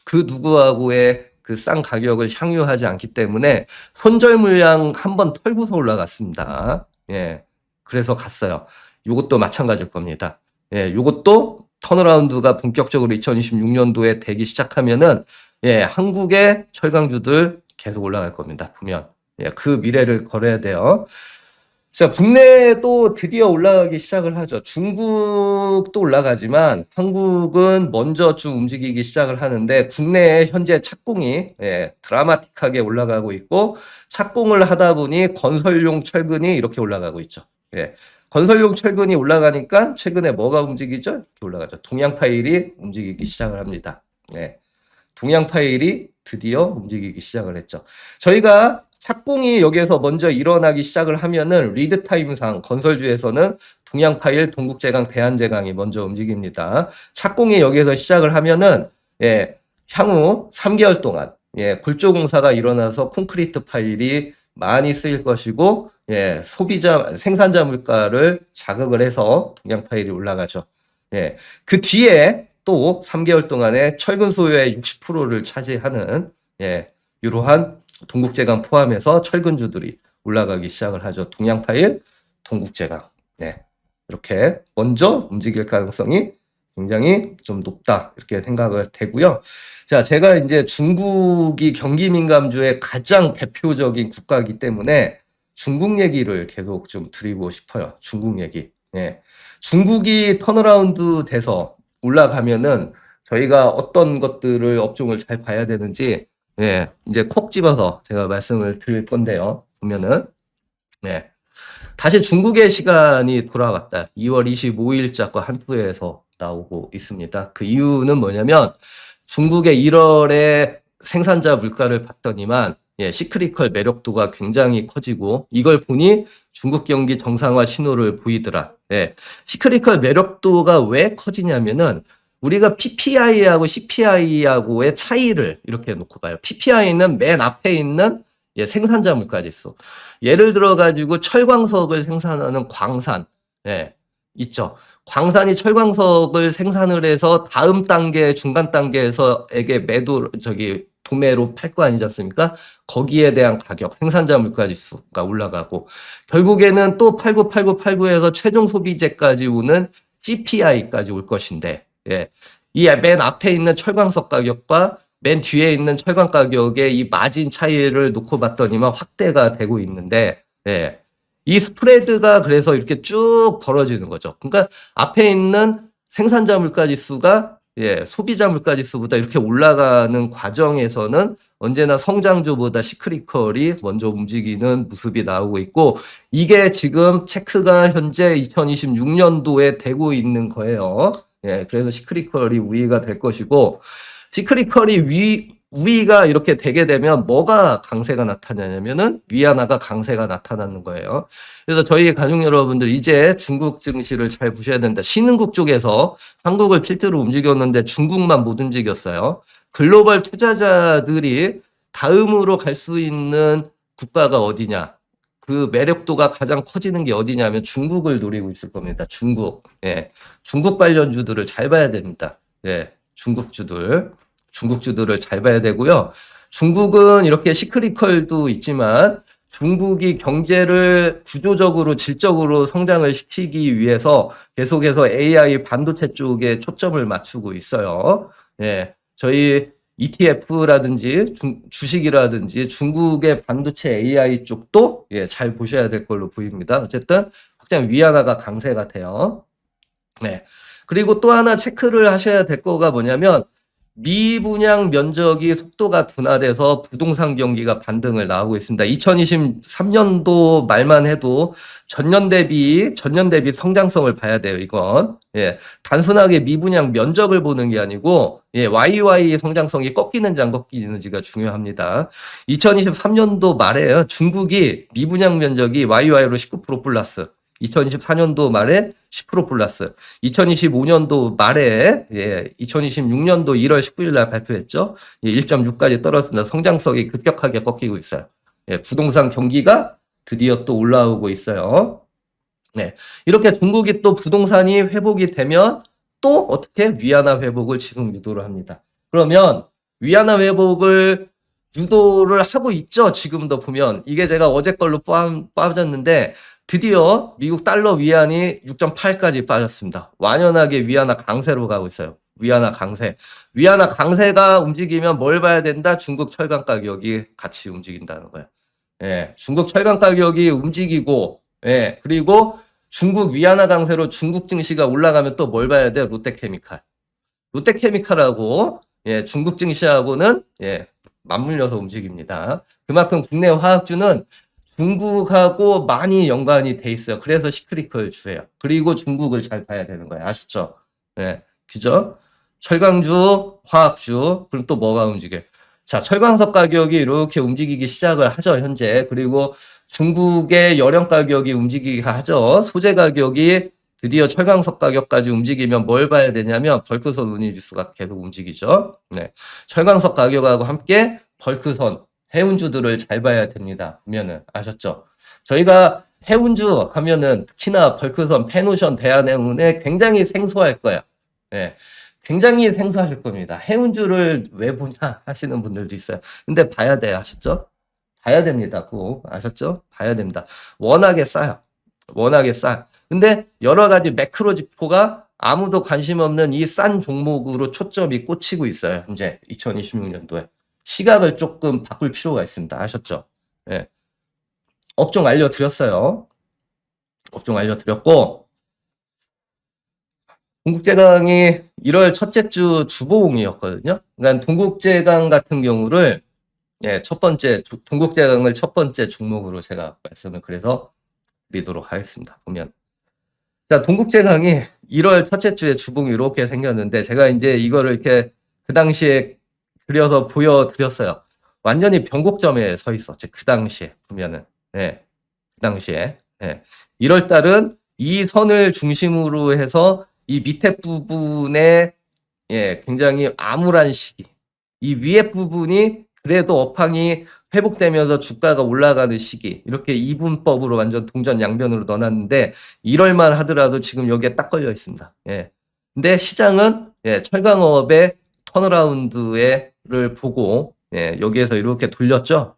그 누구하고의 그 싼 가격을 향유하지 않기 때문에 손절 물량 한 번 털고서 올라갔습니다. 예. 그래서 갔어요. 요것도 마찬가지일 겁니다. 예, 요것도 턴어라운드가 본격적으로 2026년도에 되기 시작하면은 예, 한국의 철강주들 계속 올라갈 겁니다. 보면. 예, 그 미래를 걸어야 돼요. 자, 국내도 드디어 올라가기 시작을 하죠. 중국도 올라가지만 한국은 먼저 좀 움직이기 시작을 하는데 국내에 현재 착공이 예, 드라마틱하게 올라가고 있고 착공을 하다 보니 건설용 철근이 이렇게 올라가고 있죠. 예. 건설용 철근이 올라가니까 최근에 뭐가 움직이죠? 이렇게 올라가죠. 동양 파일이 움직이기 시작을 합니다. 예. 동양 파일이 드디어 움직이기 시작을 했죠. 저희가 착공이 여기에서 먼저 일어나기 시작을 하면은 리드 타임상 건설주에서는 동양 파일, 동국제강, 대한제강이 먼저 움직입니다. 착공이 여기에서 시작을 하면은 예, 향후 3개월 동안 예, 골조 공사가 일어나서 콘크리트 파일이 많이 쓰일 것이고 예, 소비자 생산자 물가를 자극을 해서 동양 파일이 올라가죠. 예. 그 뒤에 또 3개월 동안에 철근 소요의 60%를 차지하는 예, 이러한 동국제강 포함해서 철근주들이 올라가기 시작을 하죠. 동양파일, 동국제강. 네. 이렇게 먼저 움직일 가능성이 굉장히 좀 높다. 이렇게 생각을 되고요. 자, 제가 이제 중국이 경기 민감주의 가장 대표적인 국가이기 때문에 중국 얘기를 계속 좀 드리고 싶어요. 중국 얘기. 예. 중국이 턴어라운드 돼서 올라가면은 저희가 어떤 것들을 업종을 잘 봐야 되는지 예, 이제 콕 집어서 제가 말씀을 드릴 건데요. 보면은 네. 다시 중국의 시간이 돌아왔다. 2월 25일자 거 한투에서 나오고 있습니다. 그 이유는 뭐냐면 중국의 1월에 생산자 물가를 봤더니만 예, 시크리컬 매력도가 굉장히 커지고 이걸 보니 중국 경기 정상화 신호를 보이더라. 예, 시크리컬 매력도가 왜 커지냐면은 우리가 PPI하고 CPI하고의 차이를 이렇게 놓고 봐요. PPI는 맨 앞에 있는 예, 생산자 물가지수. 예를 들어 가지고 철광석을 생산하는 광산, 예, 있죠. 광산이 철광석을 생산을 해서 다음 단계, 중간 단계에서에게 도매로 팔 거 아니지 않습니까? 거기에 대한 가격, 생산자 물가지수가 올라가고 결국에는 또 팔고 해서 최종 소비재까지 오는 CPI까지 올 것인데, 예, 이 맨 앞에 있는 철광석 가격과 맨 뒤에 있는 철강 가격의 이 마진 차이를 놓고 봤더니만 확대가 되고 있는데, 예. 이 스프레드가 그래서 이렇게 쭉 벌어지는 거죠. 그러니까 앞에 있는 생산자 물가 지수가 예, 소비자 물가 지수보다 이렇게 올라가는 과정에서는 언제나 성장주보다 시크리컬이 먼저 움직이는 모습이 나오고 있고 이게 지금 체크가 현재 2026년도에 되고 있는 거예요. 예, 그래서 시크리컬이 우위가 될 것이고 시크리컬이 우위가 이렇게 되게 되면 뭐가 강세가 나타나냐면은 위안화가 강세가 나타나는 거예요. 그래서 저희 가족 여러분들 이제 중국 증시를 잘 보셔야 된다. 신흥국 쪽에서 한국을 필두로 움직였는데 중국만 못 움직였어요. 글로벌 투자자들이 다음으로 갈 수 있는 국가가 어디냐? 그 매력도가 가장 커지는 게 어디냐면 중국을 노리고 있을 겁니다. 중국. 예. 중국 관련주들을 잘 봐야 됩니다. 예. 중국주들을 잘 봐야 되고요. 중국은 이렇게 시크리컬도 있지만 중국이 경제를 구조적으로 질적으로 성장을 시키기 위해서 계속해서 AI 반도체 쪽에 초점을 맞추고 있어요. 예. 저희 ETF라든지 주식이라든지 중국의 반도체 AI 쪽도 예, 잘 보셔야 될 걸로 보입니다. 어쨌든 확장 위안화가 강세가 돼요. 네. 그리고 또 하나 체크를 하셔야 될 거가 뭐냐면 미분양 면적이 속도가 둔화돼서 부동산 경기가 반등을 나오고 있습니다. 2023년도 말만 해도 전년 대비 성장성을 봐야 돼요, 이건. 예. 단순하게 미분양 면적을 보는 게 아니고, 예, YY 성장성이 꺾이는지 안 꺾이는지가 중요합니다. 2023년도 말에요, 중국이 미분양 면적이 YY로 19% 플러스. 2024년도 말에 10% 플러스, 2025년도 말에 2026년도 1월 19일 날 발표했죠. 1.6까지 떨어졌습니다. 성장성이 급격하게 꺾이고 있어요. 부동산 경기가 드디어 또 올라오고 있어요. 네. 이렇게 중국이 또 부동산이 회복이 되면 또 어떻게 위안화 회복을 지속 유도를 합니다. 그러면 위안화 회복을 유도를 하고 있죠. 지금도 보면 이게 제가 어제 걸로 빠졌는데 드디어 미국 달러 위안이 6.8까지 빠졌습니다. 완연하게 위안화 강세로 가고 있어요. 위안화 강세. 위안화 강세가 움직이면 뭘 봐야 된다? 중국 철강 가격이 같이 움직인다는 거예요. 중국 철강 가격이 움직이고, 그리고 중국 위안화 강세로 중국 증시가 올라가면 또 뭘 봐야 돼? 롯데케미칼. 롯데케미칼하고, 중국 증시하고는, 맞물려서 움직입니다. 그만큼 국내 화학주는 중국하고 많이 연관이 돼 있어요. 그래서 시크리컬 주예요. 그리고 중국을 잘 봐야 되는 거예요. 아셨죠? 그죠? 철강주, 화학주, 그리고 또 뭐가 움직여요? 자, 철광석 가격이 이렇게 움직이기 시작을 하죠, 현재. 그리고 중국의 열연 가격이 움직이기 하죠. 소재 가격이 드디어 철광석 가격까지 움직이면 뭘 봐야 되냐면 벌크선 운임지수가 계속 움직이죠. 철광석 가격하고 함께 벌크선, 해운주들을 잘 봐야 됩니다. 보면은 아셨죠? 저희가 해운주 하면은 특히나 벌크선, 페노션, 대한해운에 굉장히 생소할 거야. 굉장히 생소하실 겁니다. 해운주를 왜 보냐 하시는 분들도 있어요. 근데 봐야 돼요. 아셨죠? 봐야 됩니다. 꼭 아셨죠? 봐야 됩니다. 워낙에 싸요. 워낙에 싸. 근데 여러 가지 매크로 지표가 아무도 관심 없는 이 싼 종목으로 초점이 꽂히고 있어요. 현재 2026년도에. 시각을 조금 바꿀 필요가 있습니다. 아셨죠? 업종 알려드렸어요. 업종 알려드렸고, 동국제강이 1월 첫째 주 주봉이었거든요. 그러니까 동국제강 같은 경우를 첫 번째 동국제강을 첫 번째 종목으로 제가 말씀을 그래서 드리도록 하겠습니다. 보면 자, 동국제강이 1월 첫째 주에 주봉이 이렇게 생겼는데 제가 이제 이거를 이렇게 그 당시에 그려서 보여드렸어요. 완전히 변곡점에 서 있었죠. 그 당시에 보면은 그 당시에 1월 달은 이 선을 중심으로 해서 이 밑에 부분에 굉장히 암울한 시기. 이 위에 부분이 그래도 업황이 회복되면서 주가가 올라가는 시기. 이렇게 이분법으로 완전 동전 양변으로 넣어놨는데 1월만 하더라도 지금 여기에 딱 걸려 있습니다. 근데 시장은 철강업의 턴어라운드를 보고 여기에서 이렇게 돌렸죠.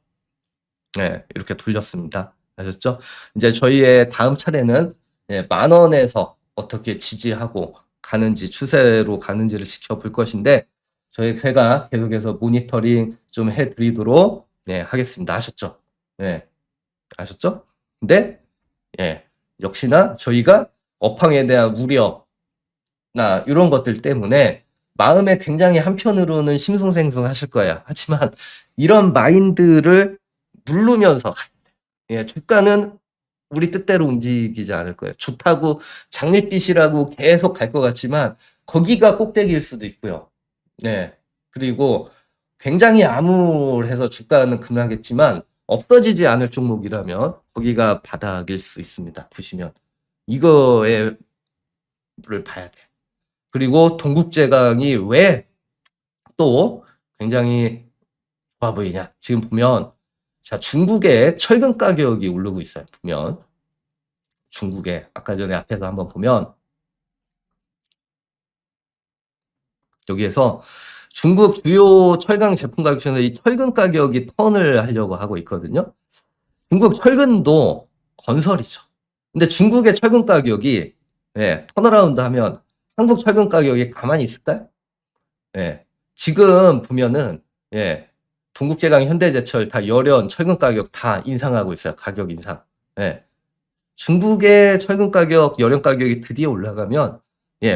이렇게 돌렸습니다. 아셨죠? 이제 저희의 다음 차례는 10,000원에서 어떻게 지지하고 가는지 추세로 가는지를 지켜볼 것인데 제가 계속해서 모니터링 좀 해드리도록 하겠습니다. 아셨죠? 아셨죠? 근데 역시나 저희가 업황에 대한 우려나 이런 것들 때문에 마음에 굉장히 한편으로는 싱숭생숭 하실 거예요. 하지만 이런 마인드를 누르면서 가야 돼요. 주가는 우리 뜻대로 움직이지 않을 거예요. 좋다고 장밋빛이라고 계속 갈 것 같지만 거기가 꼭대기일 수도 있고요. 그리고 굉장히 암울해서 주가는 급락했지만 없어지지 않을 종목이라면 거기가 바닥일 수 있습니다. 보시면 이거를 봐야 돼요. 그리고 동국제강이 왜 또 굉장히 좋아 보이냐? 지금 보면 자, 중국의 철근 가격이 오르고 있어요. 보면 중국에 아까 전에 앞에서 한번 보면 여기에서 중국 주요 철강 제품 가격 중에서 이 철근 가격이 턴을 하려고 하고 있거든요. 중국 철근도 건설이죠. 근데 중국의 철근 가격이 턴어라운드 하면 한국 철근 가격이 가만히 있을까요? 지금 보면은 동국제강, 현대제철 다 열연 철근 가격 다 인상하고 있어요. 가격 인상. 중국의 철근 가격, 열연 가격이 드디어 올라가면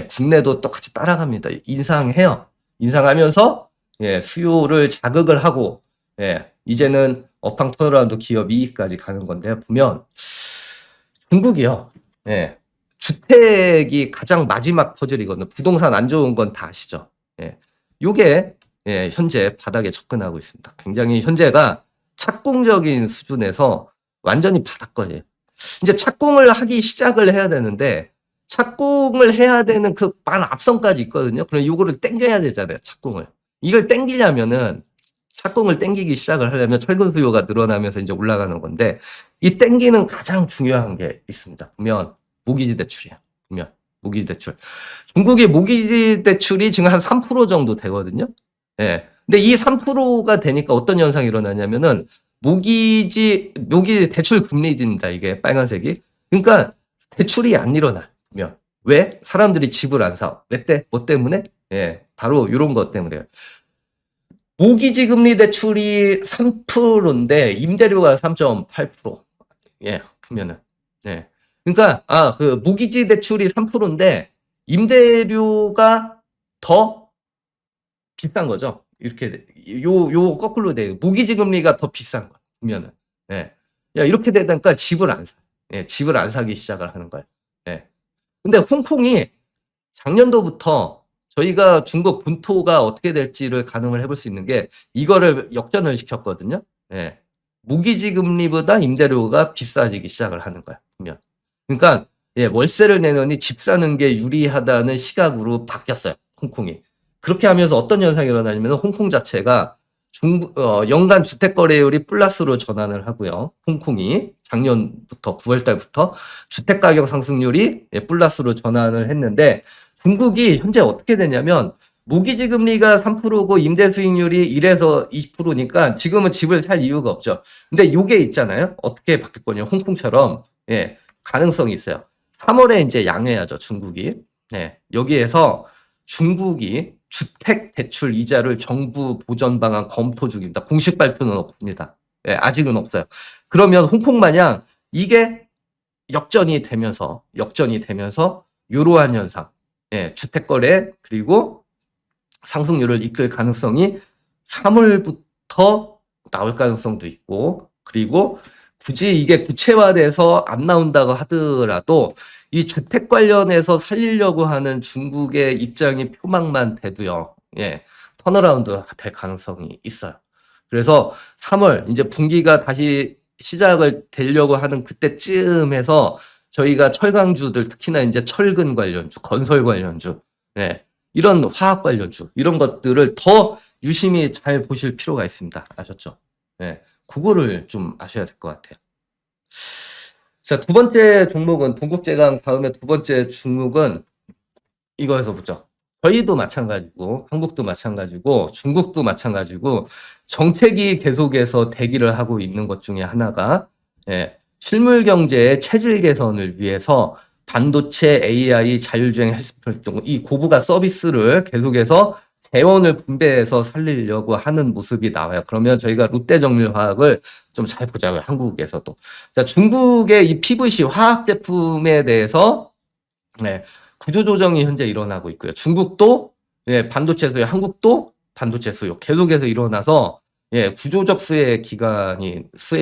국내도 똑같이 따라갑니다. 인상해요. 인상하면서 수요를 자극을 하고 이제는 업황 턴어라운드 기업 이익까지 가는 건데 보면 중국이요. 주택이 가장 마지막 퍼즐이거든요. 부동산 안 좋은 건 다 아시죠? 요게 현재 바닥에 접근하고 있습니다. 굉장히 현재가 착공적인 수준에서 완전히 바닥권이에요. 이제 착공을 하기 시작을 해야 되는데 착공을 해야 되는 그 만 앞선까지 있거든요. 그럼 요거를 당겨야 되잖아요, 착공을. 이걸 당기려면은 착공을 당기기 시작을 하려면 철근 수요가 늘어나면서 이제 올라가는 건데 이 당기는 가장 중요한 게 있습니다. 보면 모기지 대출이에요. 보면 모기지 대출. 중국의 모기지 대출이 지금 한 3% 정도 되거든요. 예. 근데 이 3%가 되니까 어떤 현상이 일어나냐면은 모기지 대출 금리입니다. 이게 빨간색이. 그러니까 대출이 안 일어나. 보면 왜? 사람들이 집을 안 사. 뭐 때문에? 예. 바로 요런 것 때문에요. 모기지 금리 대출이 3%인데 임대료가 3.8%. 예, 보면은. 예. 그러니까 그 모기지 대출이 3%인데 임대료가 더 비싼 거죠. 이렇게 요 거꾸로 돼요. 모기지 금리가 더 비싼 거 보면은. 예. 야, 이렇게 되니까 집을 안 사. 예, 집을 안 사기 시작을 하는 거예요. 예. 근데 홍콩이 작년도부터 저희가 중국 본토가 어떻게 될지를 가늠을 해볼 수 있는 게 이거를 역전을 시켰거든요. 예. 모기지 금리보다 임대료가 비싸지기 시작을 하는 거야, 보면. 그러니까 예, 월세를 내느니 집 사는 게 유리하다는 시각으로 바뀌었어요, 홍콩이. 그렇게 하면서 어떤 현상이 일어나냐면 홍콩 자체가 연간 주택 거래율이 플러스로 전환을 하고요. 홍콩이 작년부터 9월 달부터 주택 가격 상승률이 플러스로 전환을 했는데 중국이 현재 어떻게 되냐면 모기지 금리가 3%고 임대 수익률이 1에서 20%니까 지금은 집을 살 이유가 없죠. 근데 요게 있잖아요. 어떻게 바뀔 거냐. 홍콩처럼 예, 가능성이 있어요. 3월에 이제 양해하죠, 중국이. 네, 여기에서 중국이 주택 대출 이자를 정부 보전 방안 검토 중입니다. 공식 발표는 없습니다. 예, 아직은 없어요. 그러면 홍콩 마냥 이게 역전이 되면서 이러한 현상, 예, 주택 거래 그리고 상승률을 이끌 가능성이 3월부터 나올 가능성도 있고, 그리고 굳이 이게 구체화돼서 안 나온다고 하더라도 이 주택 관련해서 살리려고 하는 중국의 입장이 표망만 돼도요, 예, 턴어라운드 될 가능성이 있어요. 그래서 3월 이제 분기가 다시 시작을 되려고 하는 그때쯤에서 저희가 철강주들 특히나 이제 철근 관련주, 건설 관련주, 예, 이런 화학 관련주 이런 것들을 더 유심히 잘 보실 필요가 있습니다. 아셨죠? 예, 그거를 좀 아셔야 될 것 같아요. 자, 두 번째 종목은 동국제강 다음에 두 번째 종목은 이거에서 보죠. 저희도 마찬가지고 한국도 마찬가지고 중국도 마찬가지고 정책이 계속해서 대기를 하고 있는 것 중에 하나가 예, 실물 경제의 체질 개선을 위해서 반도체, AI, 자율주행 헬스플랫폼 이 고부가 서비스를 계속해서 재원을 분배해서 살리려고 하는 모습이 나와요. 그러면 저희가 롯데정밀화학을 좀 잘 보자고요. 한국에서도. 자, 중국의 이 PVC 화학 제품에 대해서 네, 구조조정이 현재 일어나고 있고요. 중국도 예, 반도체 수요, 한국도 반도체 수요 계속해서 일어나서 예, 구조적 수혜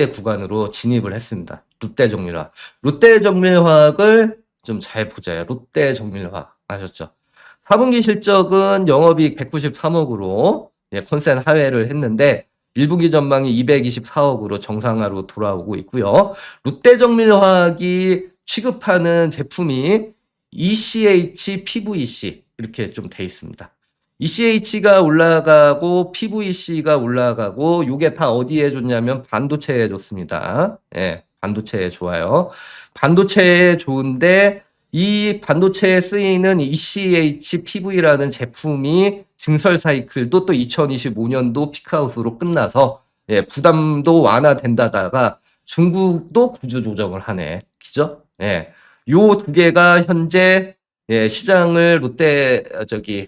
구간으로 진입을 했습니다. 롯데정밀화학. 롯데정밀화학을 좀 잘 보자요. 롯데정밀화학 아셨죠? 4분기 실적은 영업이익 193억으로 예, 컨센 하회를 했는데 1분기 전망이 224억으로 정상화로 돌아오고 있고요. 롯데정밀화학이 취급하는 제품이 ECH, PVC 이렇게 좀 돼 있습니다. ECH가 올라가고 PVC가 올라가고 요게 다 어디에 좋냐면 반도체에 좋습니다. 예, 반도체에 좋아요. 반도체에 좋은데 이 반도체에 쓰이는 ECH, PV라는 제품이 증설 사이클도 또 2025년도 피크아웃으로 끝나서 예, 부담도 완화된다다가 중국도 구조 조정을 하네. 그죠? 예. 요 두 개가 현재 예, 시장을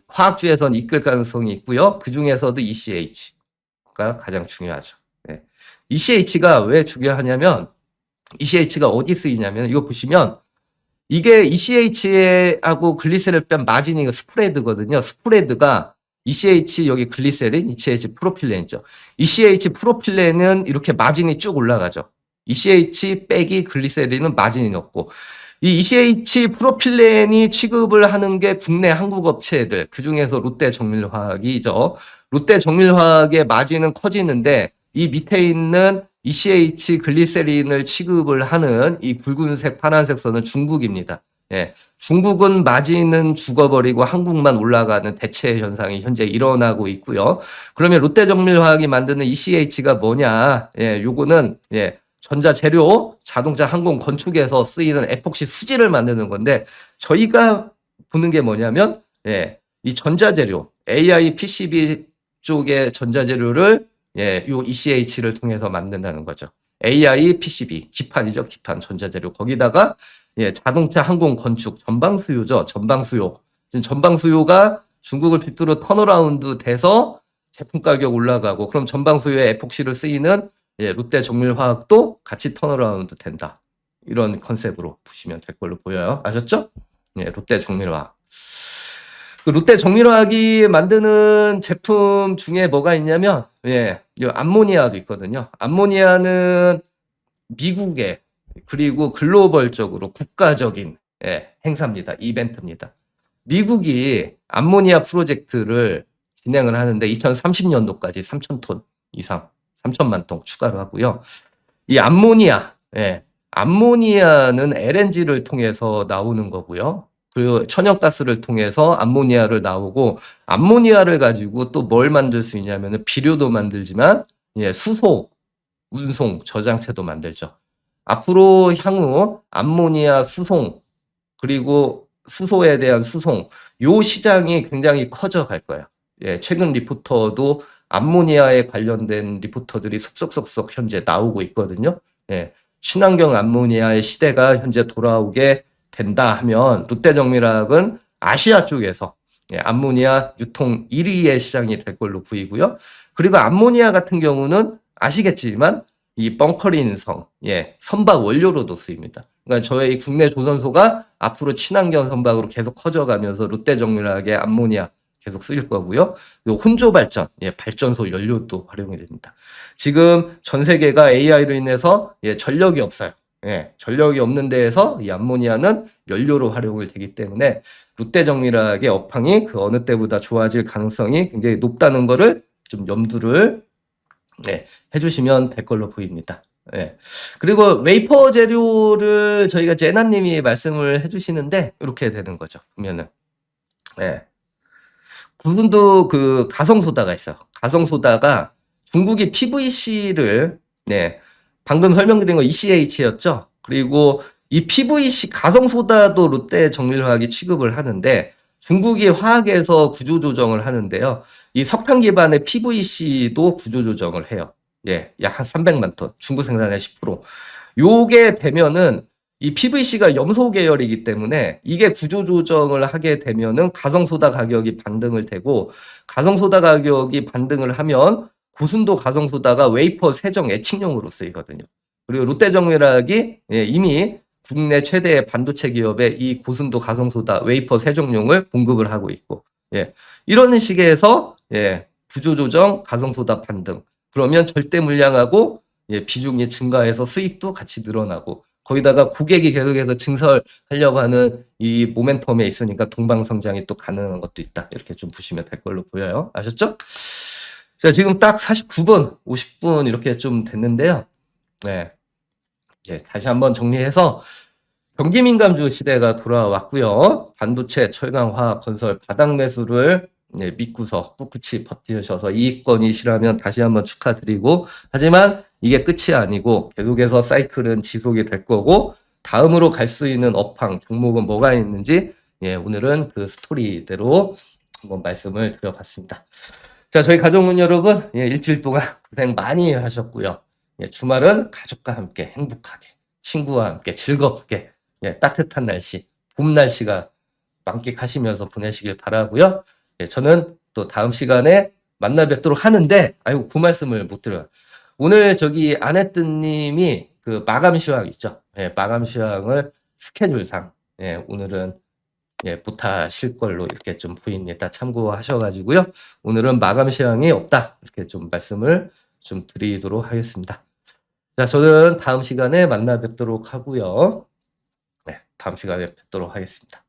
화학주에선 이끌 가능성이 있고요. 그 중에서도 ECH가 가장 중요하죠. 예. ECH가 왜 중요하냐면 ECH가 어디 쓰이냐면 이거 보시면 이게 ECH하고 글리세릴 뺀 마진이 스프레드거든요. 스프레드가 ECH 여기 글리세린, ECH 프로필렌이죠. ECH 프로필렌은 이렇게 마진이 쭉 올라가죠. ECH 빼기 글리세린은 마진이 높고 이 ECH 프로필렌이 취급을 하는 게 국내 한국 업체들 그중에서 롯데정밀화학이죠. 롯데정밀화학의 마진은 커지는데 이 밑에 있는 ECH 글리세린을 취급을 하는 이 굵은색 파란색 선은 중국입니다. 예, 중국은 마진은 죽어버리고 한국만 올라가는 대체 현상이 현재 일어나고 있고요. 그러면 롯데정밀화학이 만드는 ECH가 뭐냐? 예, 요거는 전자재료, 자동차, 항공, 건축에서 쓰이는 에폭시 수지를 만드는 건데 저희가 보는 게 뭐냐면 이 전자재료, AI, PCB 쪽의 전자재료를 요 ECH를 통해서 만든다는 거죠. AI, PCB, 기판이죠. 기판, 전자재료. 거기다가 자동차, 항공, 건축, 전방 수요죠. 전방 수요. 지금 전방 수요가 중국을 빗두르 턴어라운드 돼서 제품 가격 올라가고 그럼 전방 수요에 에폭시를 쓰이는 롯데정밀화학도 같이 턴어라운드 된다. 이런 컨셉으로 보시면 될 걸로 보여요. 아셨죠? 롯데정밀화학. 그 롯데정밀화학이 만드는 제품 중에 뭐가 있냐면 이 암모니아도 있거든요. 암모니아는 미국의 그리고 글로벌적으로 국가적인 행사입니다. 이벤트입니다. 미국이 암모니아 프로젝트를 진행을 하는데 2030년도까지 3,000톤 이상, 3천만 톤 추가를 하고요. 이 암모니아는 LNG를 통해서 나오는 거고요. 그리고 천연가스를 통해서 암모니아를 나오고 암모니아를 가지고 또 뭘 만들 수 있냐면 비료도 만들지만 수소, 운송, 저장체도 만들죠. 앞으로 향후 암모니아 수송 그리고 수소에 대한 수송 요 시장이 굉장히 커져 갈 거예요. 최근 리포터도 암모니아에 관련된 리포터들이 속속속속 현재 나오고 있거든요. 친환경 암모니아의 시대가 현재 돌아오게 된다 하면 롯데정밀화학은 아시아 쪽에서 암모니아 유통 1위의 시장이 될 걸로 보이고요. 그리고 암모니아 같은 경우는 아시겠지만 이 벙커린성, 선박 원료로도 쓰입니다. 그러니까 저희 국내 조선소가 앞으로 친환경 선박으로 계속 커져가면서 롯데정밀화학의 암모니아 계속 쓰일 거고요. 그리고 혼조 발전, 발전소 연료도 활용이 됩니다. 지금 전 세계가 AI로 인해서 전력이 없어요. 전력이 없는 데에서 이 암모니아는 연료로 활용이 되기 때문에 롯데정밀화학의 업황이 그 어느 때보다 좋아질 가능성이 굉장히 높다는 거를 좀 염두를 해주시면 될 걸로 보입니다. 그리고 웨이퍼 재료를 저희가 제나님이 말씀을 해주시는데 이렇게 되는 거죠. 보면은 군도 그 가성소다가 있어요. 가성소다가 중국이 PVC를 방금 설명드린 거 ECH였죠. 그리고 이 PVC 가성소다도 롯데정밀화학이 취급을 하는데 중국이 화학에서 구조조정을 하는데요. 이 석탄 기반의 PVC도 구조조정을 해요. 약 한 300만 톤, 중국 생산의 10%. 요게 되면은 이 PVC가 염소 계열이기 때문에 이게 구조조정을 하게 되면은 가성소다 가격이 반등을 되고 가성소다 가격이 반등을 하면 고순도 가성소다가 웨이퍼 세정 애칭용으로 쓰이거든요. 그리고 롯데정밀화학이 이미 국내 최대의 반도체 기업에 이 고순도 가성소다 웨이퍼 세정용을 공급을 하고 있고 이런 식에서 구조조정 가성소다 반등 그러면 절대 물량하고 비중이 증가해서 수익도 같이 늘어나고 거기다가 고객이 계속해서 증설하려고 하는 이 모멘텀에 있으니까 동방성장이 또 가능한 것도 있다. 이렇게 좀 보시면 될 걸로 보여요. 아셨죠? 자, 지금 딱 49분, 50분 이렇게 좀 됐는데요. 다시 한번 정리해서 경기민감주 시대가 돌아왔고요. 반도체, 철강, 화학, 건설, 바닥 매수를 믿고서 꿋꿋이 버티셔서 이익권이시라면 다시 한번 축하드리고 하지만 이게 끝이 아니고 계속해서 사이클은 지속이 될 거고 다음으로 갈 수 있는 업황 종목은 뭐가 있는지 오늘은 그 스토리대로 한번 말씀을 드려봤습니다. 자, 저희 가족분 여러분 일주일 동안 고생 많이 하셨고요. 주말은 가족과 함께 행복하게 친구와 함께 즐겁게 따뜻한 날씨 봄 날씨가 만끽하시면서 보내시길 바라고요. 저는 또 다음 시간에 만나 뵙도록 하는데 아이고 그 말씀을 못 드려요. 오늘 저기 아내뜨님이 그 마감 시황 있죠. 마감 시황을 스케줄상 오늘은 못하실 걸로 이렇게 좀 보입니다. 참고하셔가지고요. 오늘은 마감 시황이 없다 이렇게 좀 말씀을 좀 드리도록 하겠습니다. 자, 저는 다음 시간에 만나 뵙도록 하고요. 다음 시간에 뵙도록 하겠습니다.